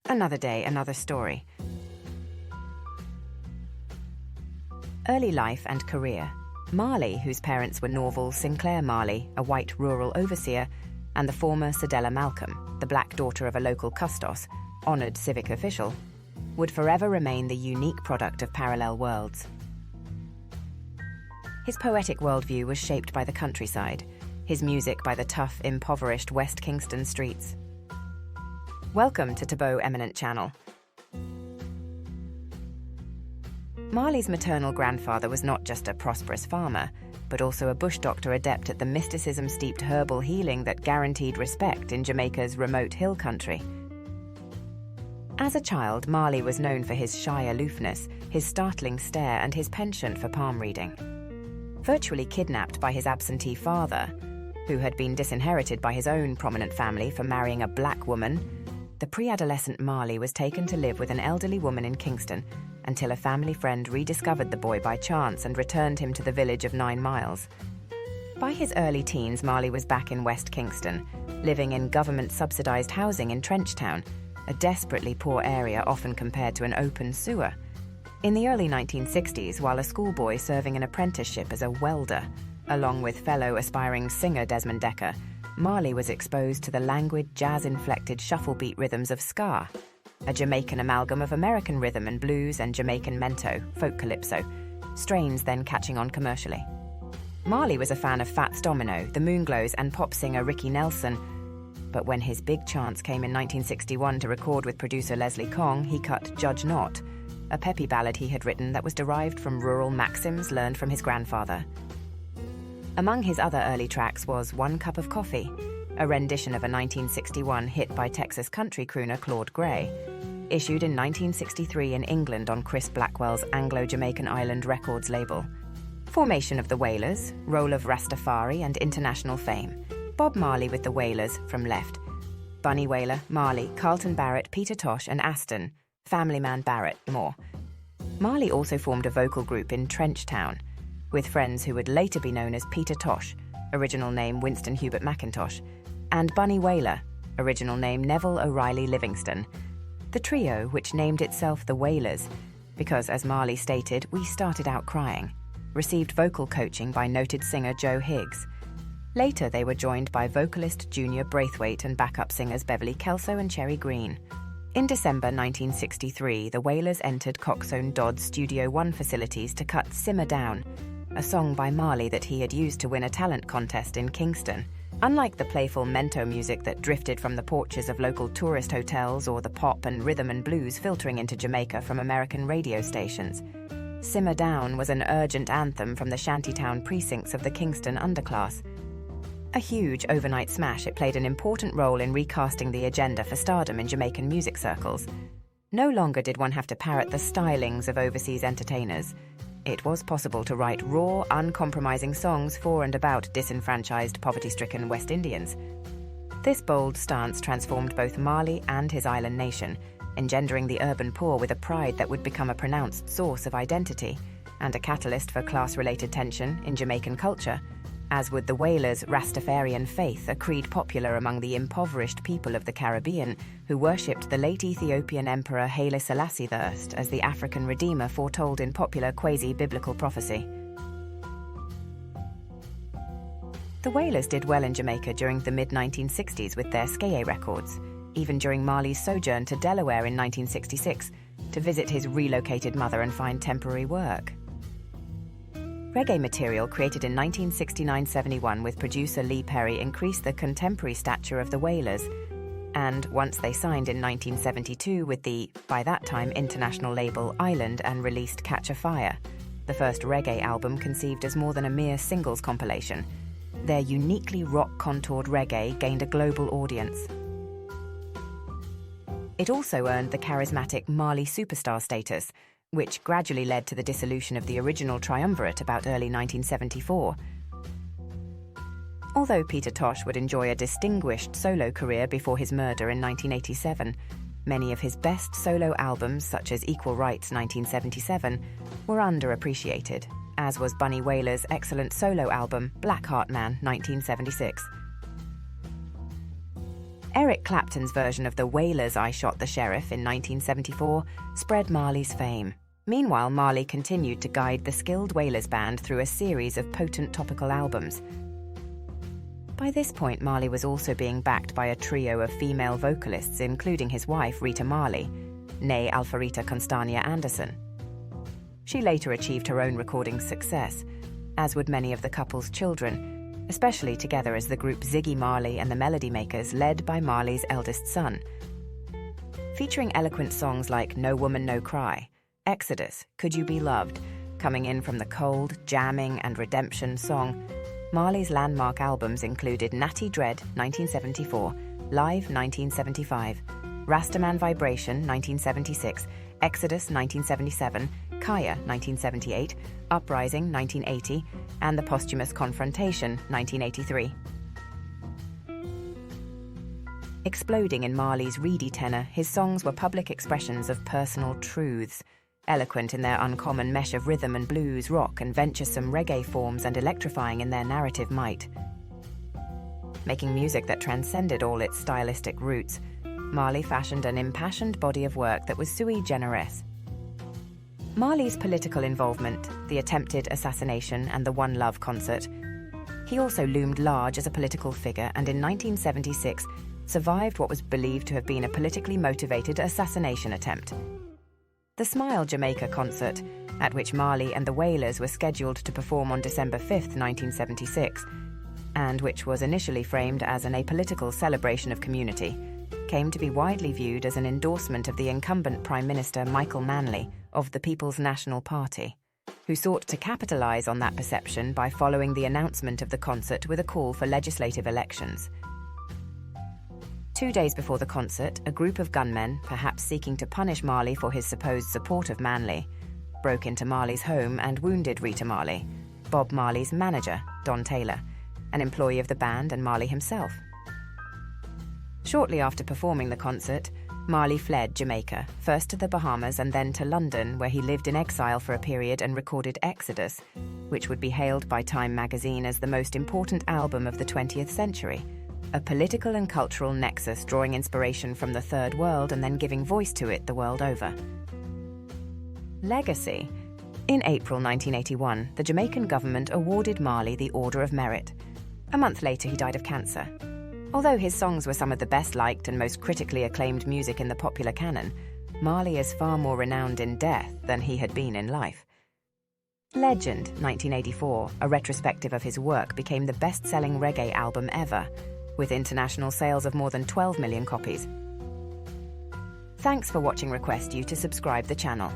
Another day, another story. Early life and career. Marley, whose parents were Norval Sinclair Marley, a white rural overseer, and the former Cedella Malcolm, the black daughter of a local custos, honoured civic official, would forever remain the unique product of parallel worlds. His poetic worldview was shaped by the countryside, his music by the tough, impoverished West Kingston streets. Welcome to Taboo Eminent Channel. Marley's maternal grandfather was not just a prosperous farmer, but also a bush doctor adept at the mysticism-steeped herbal healing that guaranteed respect in Jamaica's remote hill country. As a child, Marley was known for his shy aloofness, his startling stare, and his penchant for palm reading. Virtually kidnapped by his absentee father, who had been disinherited by his own prominent family for marrying a black woman, the pre-adolescent Marley was taken to live with an elderly woman in Kingston until a family friend rediscovered the boy by chance and returned him to the village of 9 miles. By his early teens, Marley was back in West Kingston, living in government-subsidized housing in Trenchtown, a desperately poor area often compared to an open sewer. In the early 1960s, while a schoolboy serving an apprenticeship as a welder, along with fellow aspiring singer Desmond Dekker, Marley was exposed to the languid, jazz-inflected shuffle-beat rhythms of ska, a Jamaican amalgam of American rhythm and blues and Jamaican mento, folk calypso, strains then catching on commercially. Marley was a fan of Fats Domino, the Moonglows, and pop singer Ricky Nelson, but when his big chance came in 1961 to record with producer Leslie Kong, he cut Judge Not, a peppy ballad he had written that was derived from rural maxims learned from his grandfather. Among his other early tracks was One Cup of Coffee, a rendition of a 1961 hit by Texas country crooner Claude Gray, issued in 1963 in England on Chris Blackwell's Anglo-Jamaican Island Records label. Formation of the Wailers, role of Rastafari and international fame. Bob Marley with the Wailers from left. Bunny Wailer, Marley, Carlton Barrett, Peter Tosh and Aston, Family Man Barrett, more. Marley also formed a vocal group in Trenchtown, with friends who would later be known as Peter Tosh, original name Winston Hubert McIntosh, and Bunny Wailer, original name Neville O'Reilly Livingston. The trio, which named itself the Wailers, because, as Marley stated, we started out crying, received vocal coaching by noted singer Joe Higgs. Later, they were joined by vocalist Junior Braithwaite and backup singers Beverly Kelso and Cherry Green. In December 1963, the Wailers entered Coxsone Dodd's Studio One facilities to cut Simmer Down, a song by Marley that he had used to win a talent contest in Kingston. Unlike the playful mento music that drifted from the porches of local tourist hotels or the pop and rhythm and blues filtering into Jamaica from American radio stations, Simmer Down was an urgent anthem from the shantytown precincts of the Kingston underclass. A huge overnight smash, it played an important role in recasting the agenda for stardom in Jamaican music circles. No longer did one have to parrot the stylings of overseas entertainers. It was possible to write raw, uncompromising songs for and about disenfranchised, poverty-stricken West Indians. This bold stance transformed both Marley and his island nation, engendering the urban poor with a pride that would become a pronounced source of identity and a catalyst for class-related tension in Jamaican culture, as would the Wailers' Rastafarian faith, a creed popular among the impoverished people of the Caribbean who worshipped the late Ethiopian Emperor Haile Selassie I as the African Redeemer foretold in popular quasi-biblical prophecy. The Wailers did well in Jamaica during the mid-1960s with their Skeye records, even during Marley's sojourn to Delaware in 1966 to visit his relocated mother and find temporary work. Reggae material created in 1969-71 with producer Lee Perry increased the contemporary stature of the Wailers, and once they signed in 1972 with the, by that time, international label Island and released Catch a Fire, the first reggae album conceived as more than a mere singles compilation, their uniquely rock-contoured reggae gained a global audience. It also earned the charismatic Marley superstar status, which gradually led to the dissolution of the original triumvirate about early 1974. Although Peter Tosh would enjoy a distinguished solo career before his murder in 1987, many of his best solo albums, such as Equal Rights 1977, were underappreciated, as was Bunny Wailer's excellent solo album Blackheart Man 1976. Eric Clapton's version of the Wailers' I Shot the Sheriff in 1974 spread Marley's fame. Meanwhile, Marley continued to guide the skilled Wailers band through a series of potent topical albums. By this point, Marley was also being backed by a trio of female vocalists, including his wife, Rita Marley, née Alfarita Constania Anderson. She later achieved her own recording success, as would many of the couple's children, especially together as the group Ziggy Marley and the Melody Makers, led by Marley's eldest son. Featuring eloquent songs like No Woman No Cry, Exodus, Could You Be Loved, coming in from the cold, jamming and redemption song, Marley's landmark albums included Natty Dread, 1974, Live, 1975, Rastaman Vibration, 1976, Exodus, 1977, Kaya, 1978, Uprising, 1980, and The Posthumous Confrontation, 1983. Exploding in Marley's reedy tenor, his songs were public expressions of personal truths, eloquent in their uncommon mesh of rhythm and blues, rock, and venturesome reggae forms, and electrifying in their narrative might. Making music that transcended all its stylistic roots, Marley fashioned an impassioned body of work that was sui generis. Marley's political involvement, the attempted assassination, and the One Love concert. He also loomed large as a political figure, and in 1976 survived what was believed to have been a politically motivated assassination attempt. The Smile Jamaica concert, at which Marley and the Wailers were scheduled to perform on December 5, 1976, and which was initially framed as an apolitical celebration of community, came to be widely viewed as an endorsement of the incumbent Prime Minister Michael Manley of the People's National Party, who sought to capitalize on that perception by following the announcement of the concert with a call for legislative elections. 2 days before the concert, a group of gunmen, perhaps seeking to punish Marley for his supposed support of Manley, broke into Marley's home and wounded Rita Marley, Bob Marley's manager, Don Taylor, an employee of the band, and Marley himself. Shortly after performing the concert, Marley fled Jamaica, first to the Bahamas and then to London, where he lived in exile for a period and recorded Exodus, which would be hailed by Time magazine as the most important album of the 20th century, a political and cultural nexus drawing inspiration from the Third World and then giving voice to it the world over. Legacy. In April 1981, the Jamaican government awarded Marley the Order of Merit. A month later, he died of cancer. Although his songs were some of the best-liked and most critically acclaimed music in the popular canon, Marley is far more renowned in death than he had been in life. Legend, 1984, a retrospective of his work, became the best-selling reggae album ever, with international sales of more than 12 million copies. Thanks for watching. Request you to subscribe the channel.